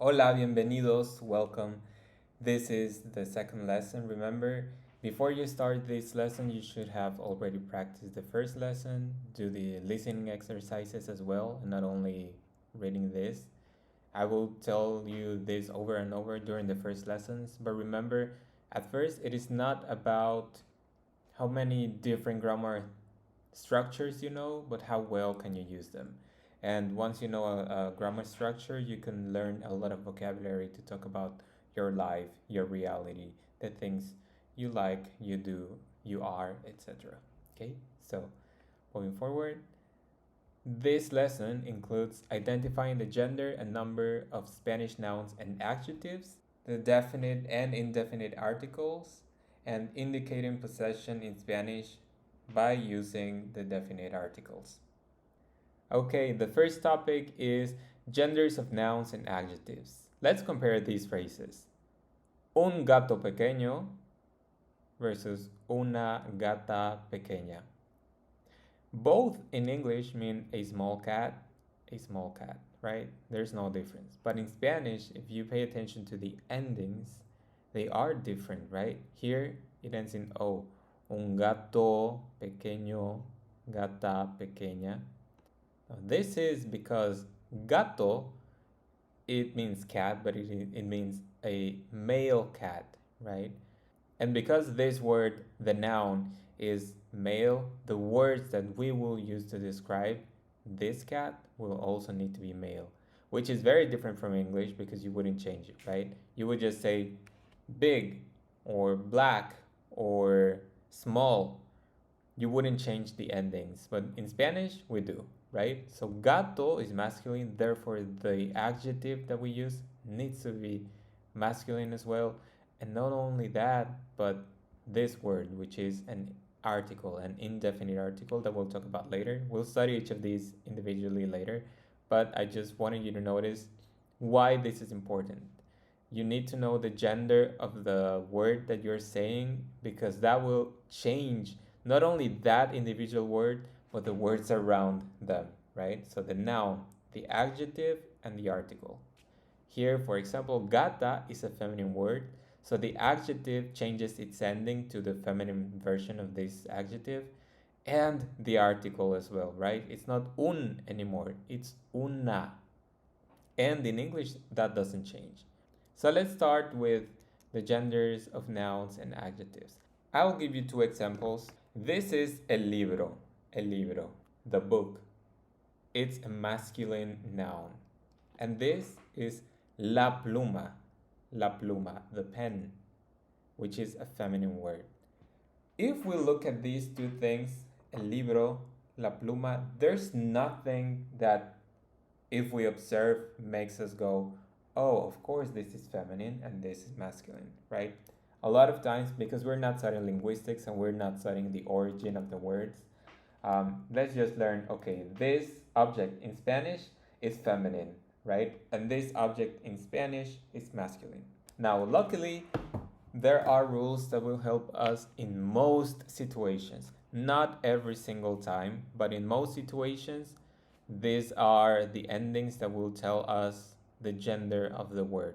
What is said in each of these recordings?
Hola, bienvenidos, welcome. This is the second lesson. Remember, before you start this lesson, you should have already practiced the first lesson, do the listening exercises as well, and not only reading this. I will tell you this over and over during the first lessons, but remember, at first, it is not about how many different grammar structures you know, but how well can you use them. And once you know a grammar structure, you can learn a lot of vocabulary to talk about your life, your reality, the things you like, you do, you are, etc. Okay, so moving forward, this lesson includes identifying the gender and number of Spanish nouns and adjectives, the definite and indefinite articles, and indicating possession in Spanish by using the definite articles. Okay, the first topic is genders of nouns and adjectives. Let's compare these phrases. Un gato pequeño versus una gata pequeña. Both in English mean a small cat, right? There's no difference. But in Spanish, if you pay attention to the endings, they are different, right? Here it ends in O. Un gato pequeño, gata pequeña. Now, this is because gato, it means cat, but it means a male cat, right? And because this word, the noun, is male, the words that we will use to describe this cat will also need to be male, which is very different from English because you wouldn't change it, right? You would just say big or black or small. You wouldn't change the endings, but in Spanish we do, right? So gato is masculine, therefore the adjective that we use needs to be masculine as well. And not only that, but this word, which is an article, an indefinite article that we'll talk about later. We'll study each of these individually later, but I just wanted you to notice why this is important. You need to know the gender of the word that you're saying because that will change not only that individual word, but the words around them, right? So the noun, the adjective, and the article. Here, for example, gata is a feminine word, so the adjective changes its ending to the feminine version of this adjective, and the article as well, right? It's not un anymore, it's una. And in English, that doesn't change. So let's start with the genders of nouns and adjectives. I'll give you two examples. This is el libro, the book. It's a masculine noun. And this is la pluma, the pen, which is a feminine word. If we look at these two things, el libro, la pluma, there's nothing that if we observe makes us go, oh, of course this is feminine and this is masculine, right? A lot of times, because we're not studying linguistics and we're not studying the origin of the words, let's just learn, okay, this object in Spanish is feminine, right? And this object in Spanish is masculine. Now, luckily, there are rules that will help us in most situations. Not every single time, but in most situations, these are the endings that will tell us the gender of the word.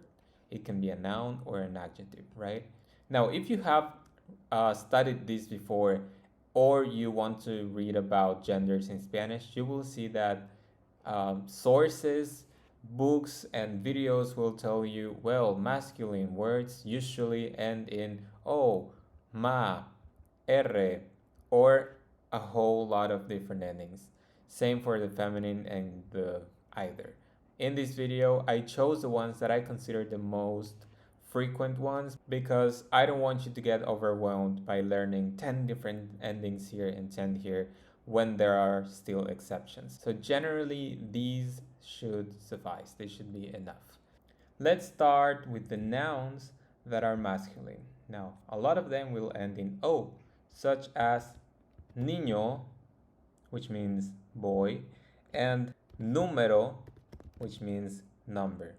It can be a noun or an adjective, right? Now, if you have studied this before or you want to read about genders in Spanish, you will see that sources, books, and videos will tell you, well, masculine words usually end in o, ma, r, or a whole lot of different endings. Same for the feminine and the either. In this video, I chose the ones that I consider the most frequent ones because I don't want you to get overwhelmed by learning 10 different endings here and 10 here when there are still exceptions. So generally, these should suffice. They should be enough. Let's start with the nouns that are masculine. Now, a lot of them will end in O, such as niño, which means boy, and número, which means number.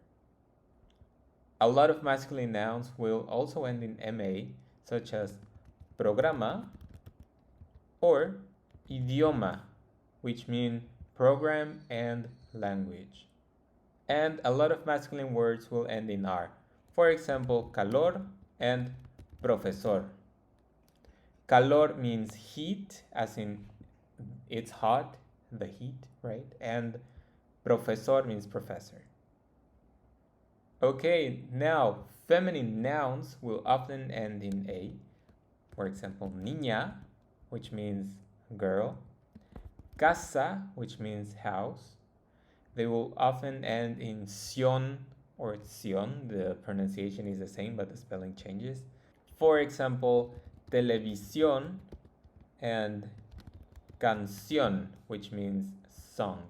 A lot of masculine nouns will also end in MA, such as programa or idioma, which mean program and language. And a lot of masculine words will end in R. For example, calor and profesor. Calor means heat, as in it's hot, the heat, right? And profesor means professor. Okay, now feminine nouns will often end in A. For example, niña, which means girl. Casa, which means house. They will often end in sion or sion. The pronunciation is the same, but the spelling changes. For example, televisión and canción, which means song.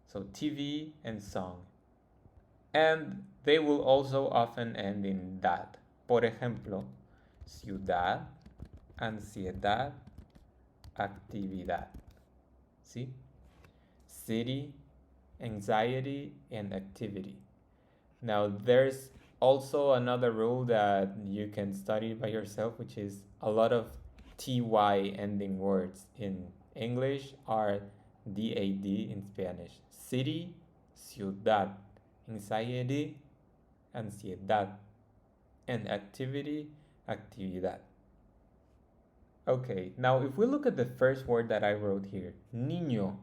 So TV and song. And they will also often end in dad. Por ejemplo, ciudad, ansiedad, actividad. See? City, anxiety, and activity. Now, there's also another rule that you can study by yourself, which is a lot of ty ending words in English are dad in Spanish. City, ciudad, anxiety, ansiedad, and activity, actividad. Okay, now if we look at the first word that I wrote here, niño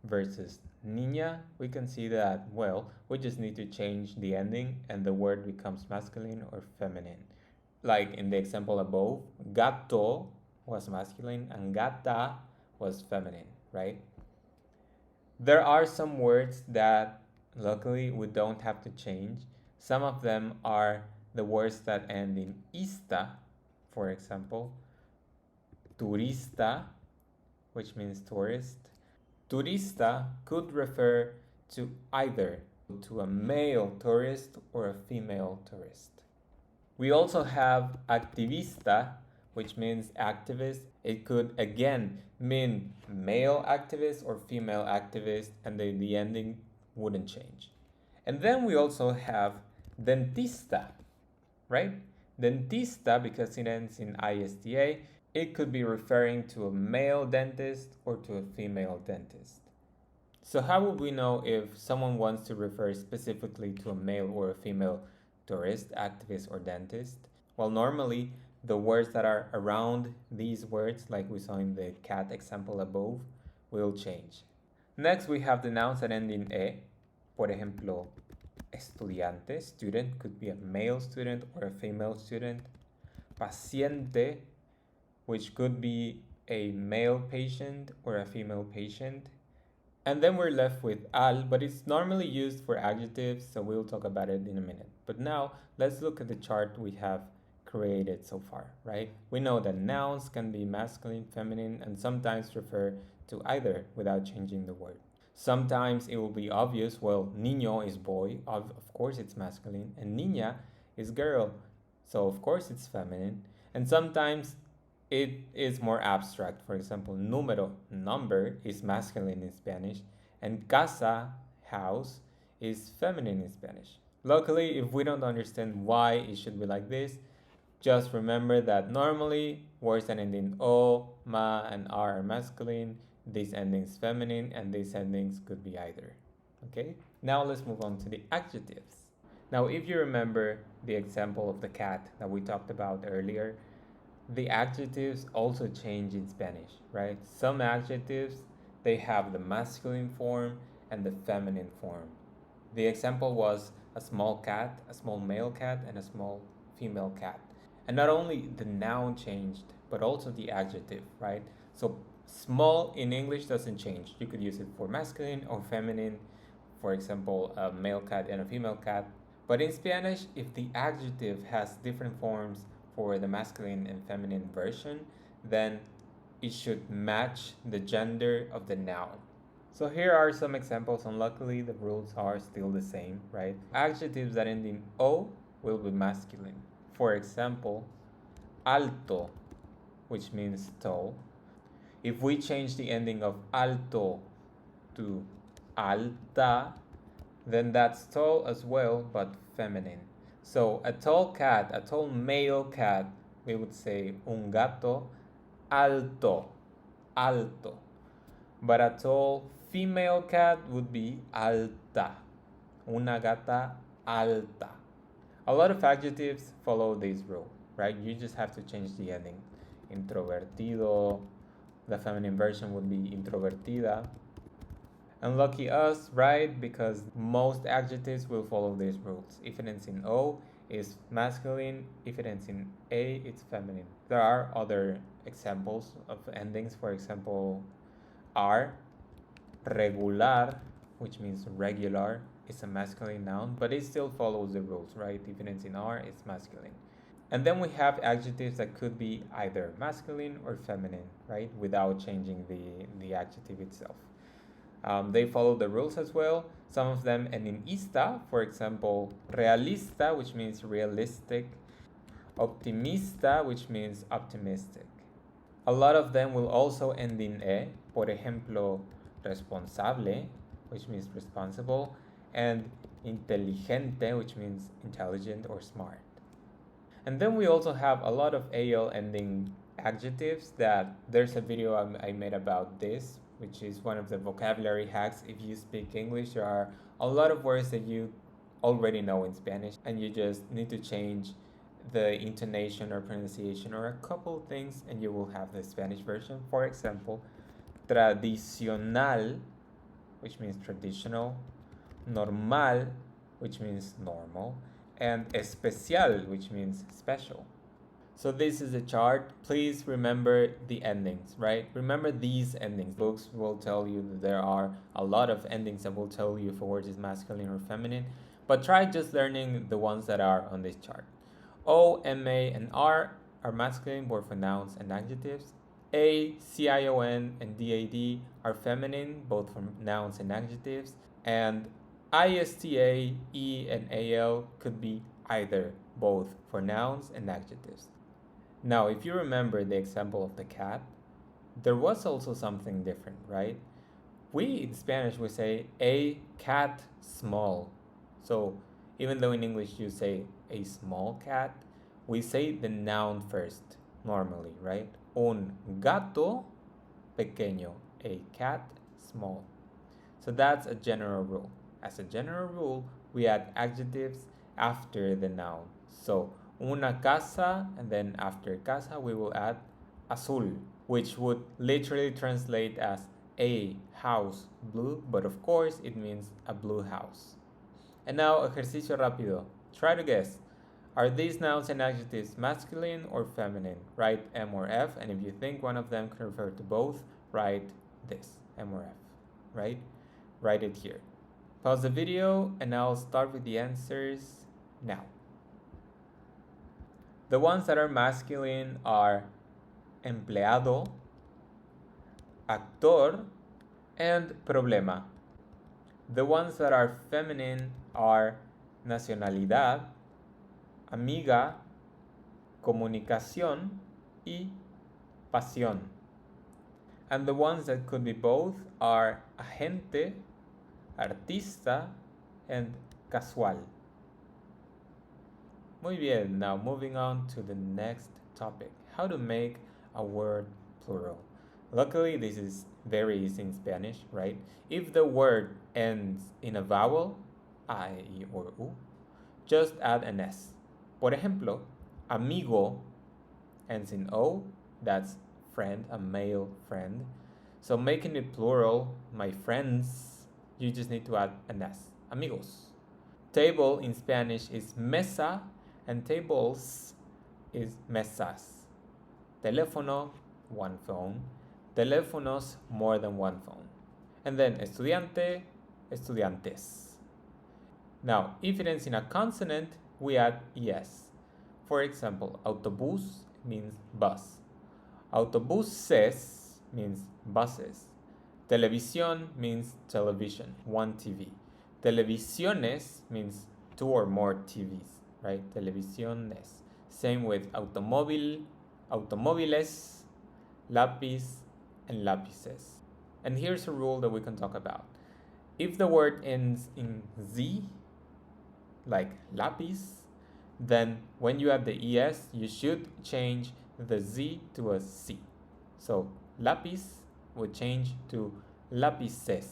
versus niña, we can see that, well, we just need to change the ending and the word becomes masculine or feminine. Like in the example above, gato was masculine and gata was feminine, right? There are some words that luckily we don't have to change. Some of them are the words that end in ista, for example, turista, which means tourist. Turista could refer to either to a male tourist or a female tourist. We also have activista, which means activist. It could again mean male activist or female activist, and the ending wouldn't change. And then we also have dentista, right? Dentista, because it ends in ISTA, it could be referring to a male dentist or to a female dentist. So how would we know if someone wants to refer specifically to a male or a female tourist, activist, or dentist? Well, normally the words that are around these words, like we saw in the cat example above, will change. Next, we have the nouns that end in E. Por ejemplo, estudiante, student, could be a male student or a female student. Paciente, which could be a male patient or a female patient. And then we're left with al, but it's normally used for adjectives, so we'll talk about it in a minute. But now, let's look at the chart we have created so far, right? We know that nouns can be masculine, feminine, and sometimes refer to either without changing the word. Sometimes it will be obvious, well, niño is boy, of course it's masculine, and niña is girl, so of course it's feminine. And sometimes it is more abstract. For example, número, number, is masculine in Spanish, and casa, house, is feminine in Spanish. Luckily, if we don't understand why it should be like this, just remember that normally words that end in o, ma, and r are masculine, these endings feminine, and these endings could be either. Okay? Now let's move on to the adjectives. Now, if you remember the example of the cat that we talked about earlier, the adjectives also change in Spanish, right? Some adjectives, they have the masculine form and the feminine form. The example was a small cat, a small male cat, and a small female cat. And not only the noun changed, but also the adjective, right? So small in English doesn't change. You could use it for masculine or feminine, for example, a male cat and a female cat. But in Spanish, if the adjective has different forms for the masculine and feminine version, then it should match the gender of the noun. So here are some examples, and luckily the rules are still the same, right? Adjectives that end in O will be masculine. For example, alto, which means tall. If we change the ending of alto to alta, then that's tall as well, but feminine. So a tall cat, a tall male cat, we would say un gato alto, alto. But a tall female cat would be alta, una gata alta. A lot of adjectives follow this rule, right? You just have to change the ending. Introvertido, the feminine version would be introvertida. And lucky us, right? Because most adjectives will follow these rules. If it ends in O, it's masculine. If it ends in A, it's feminine. There are other examples of endings. For example, R, regular, which means regular, is a masculine noun, but it still follows the rules, right? If it ends in R, it's masculine. And then we have adjectives that could be either masculine or feminine, right? Without changing the adjective itself. They follow the rules as well. Some of them end in ista, for example, realista, which means realistic, optimista, which means optimistic. A lot of them will also end in e, por ejemplo, responsable, which means responsible, and inteligente, which means intelligent or smart. And then we also have a lot of AL ending adjectives that there's a video I made about this, which is one of the vocabulary hacks. If you speak English, there are a lot of words that you already know in Spanish, and you just need to change the intonation or pronunciation or a couple things, and you will have the Spanish version. For example, tradicional, which means traditional, normal, which means normal, and especial, which means special. So this is a chart. Please remember the endings, right? Remember these endings. Books will tell you that there are a lot of endings that will tell you if a word is masculine or feminine, but try just learning the ones that are on this chart. O, MA, and R are masculine, both for nouns and adjectives. A, CION, and DAD are feminine, both for nouns and adjectives. And ISTA, E, and AL could be either, both for nouns and adjectives. Now, if you remember the example of the cat, there was also something different, right? We in Spanish we say a cat small. So even though in English you say a small cat, we say the noun first normally, right? Un gato pequeño, a cat small. So that's a general rule. As a general rule, we add adjectives after the noun. So una casa, and then after casa we will add azul, which would literally translate as a house blue, but of course it means a blue house. And now ejercicio rápido. Try to guess. Are these nouns and adjectives masculine or feminine? Write M or F, and if you think one of them can refer to both, write this, M or F, right? Write it here. Pause the video and I'll start with the answers now. The ones that are masculine are empleado, actor, and problema. The ones that are feminine are nacionalidad, amiga, comunicación, y pasión. And the ones that could be both are agente, artista, and casual. Muy bien, now moving on to the next topic, how to make a word plural. Luckily, this is very easy in Spanish, right? If the word ends in a vowel, I, E, or U, just add an S. Por ejemplo, amigo ends in O, that's friend, a male friend. So making it plural, my friends, you just need to add an S, amigos. Table in Spanish is mesa, and tables is mesas. Teléfono, one phone. Teléfonos, more than one phone. And then estudiante, estudiantes. Now, if it ends in a consonant, we add es. For example, autobús means bus. Autobuses means buses. Televisión means television, one TV. Televisiones means two or more TVs, right? Televisiones. Same with automóvil, automóviles, lápiz, and lápices. And here's a rule that we can talk about. If the word ends in Z, like lápiz, then when you add the ES, you should change the Z to a C. So lápiz would change to lápices.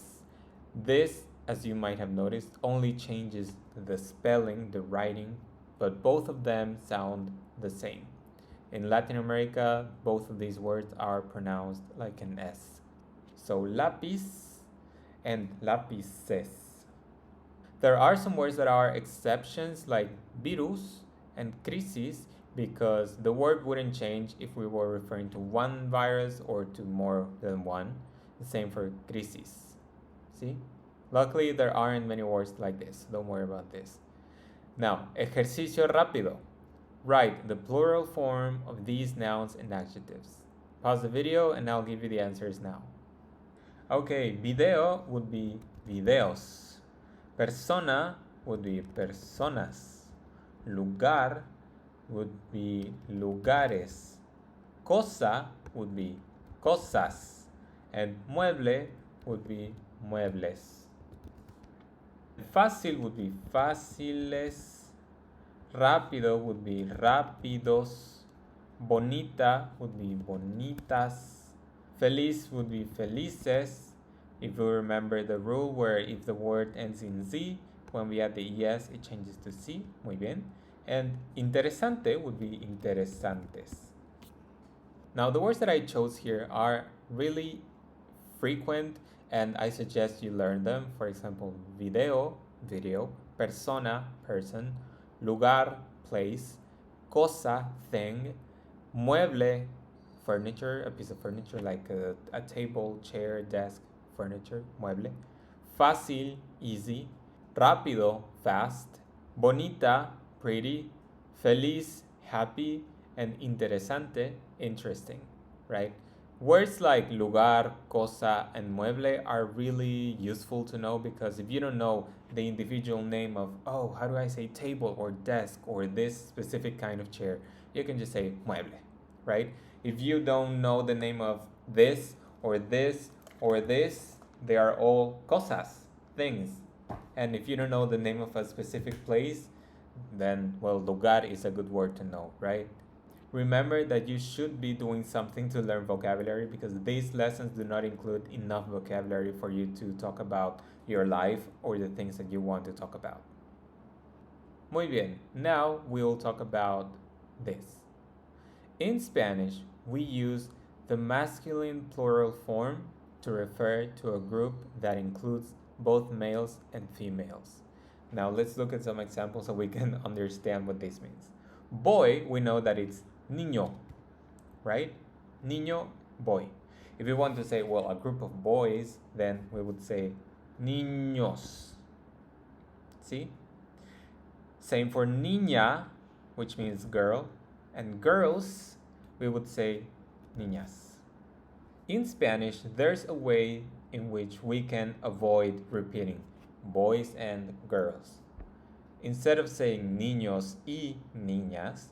This as you might have noticed, only changes the spelling, the writing, but both of them sound the same. In Latin America, both of these words are pronounced like an S. So lápiz and lápices. There are some words that are exceptions like virus and crisis because the word wouldn't change if we were referring to one virus or to more than one. The same for crisis. See? Luckily, there aren't many words like this. Don't worry about this. Now, ejercicio rápido. Write the plural form of these nouns and adjectives. Pause the video and I'll give you the answers now. Okay, video would be videos. Persona would be personas. Lugar would be lugares. Cosa would be cosas. And mueble would be muebles. Fácil would be fáciles. Rápido would be rápidos. Bonita would be bonitas. Feliz would be felices. If you remember the rule where if the word ends in Z, when we add the ES, it changes to C. Muy bien. And interesante would be interesantes. Now, the words that I chose here are really frequent and I suggest you learn them. For example, video, video, persona, person, lugar, place, cosa, thing, mueble, furniture, a piece of furniture like a table, chair, desk, furniture, mueble, fácil, easy, rápido, fast, bonita, pretty, feliz, happy, and interesante, interesting, right? Words like lugar, cosa, and mueble are really useful to know because if you don't know the individual name of, oh, how do I say table or desk or this specific kind of chair, you can just say mueble, right? If you don't know the name of this or this or this, they are all cosas, things. And if you don't know the name of a specific place, then, well, lugar is a good word to know, right? Remember that you should be doing something to learn vocabulary because these lessons do not include enough vocabulary for you to talk about your life or the things that you want to talk about. Muy bien, now we will talk about this. In Spanish, we use the masculine plural form to refer to a group that includes both males and females. Now let's look at some examples so we can understand what this means. Boy, we know that it's niño, right? Niño, boy. If we want to say, well, a group of boys, then we would say niños. See? Same for niña, which means girl, and girls, we would say niñas. In Spanish, there's a way in which we can avoid repeating boys and girls. Instead of saying niños y niñas,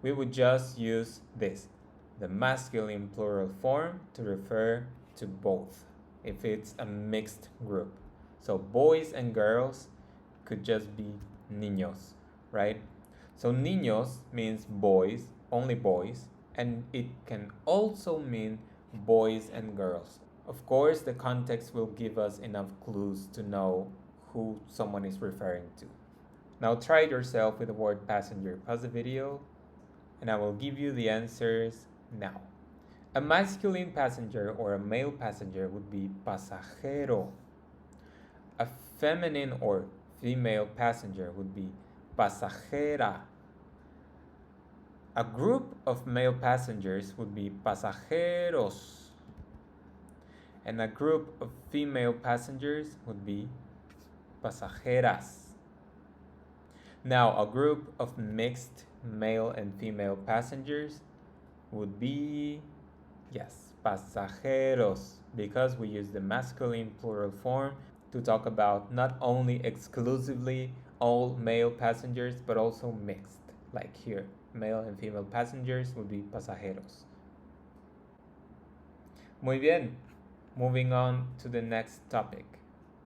we would just use this, the masculine plural form, to refer to both if it's a mixed group. So boys and girls could just be niños, right? So niños means boys, only boys, and it can also mean boys and girls. Of course, the context will give us enough clues to know who someone is referring to. Now try it yourself with the word passenger. Pause the video and I will give you the answers now. A masculine passenger or a male passenger would be pasajero. A feminine or female passenger would be pasajera. A group of male passengers would be pasajeros. And a group of female passengers would be pasajeras. Now, a group of mixed male and female passengers would be, yes, pasajeros, because we use the masculine plural form to talk about not only exclusively all male passengers, but also mixed, like here, male and female passengers would be pasajeros. Muy bien, moving on to the next topic.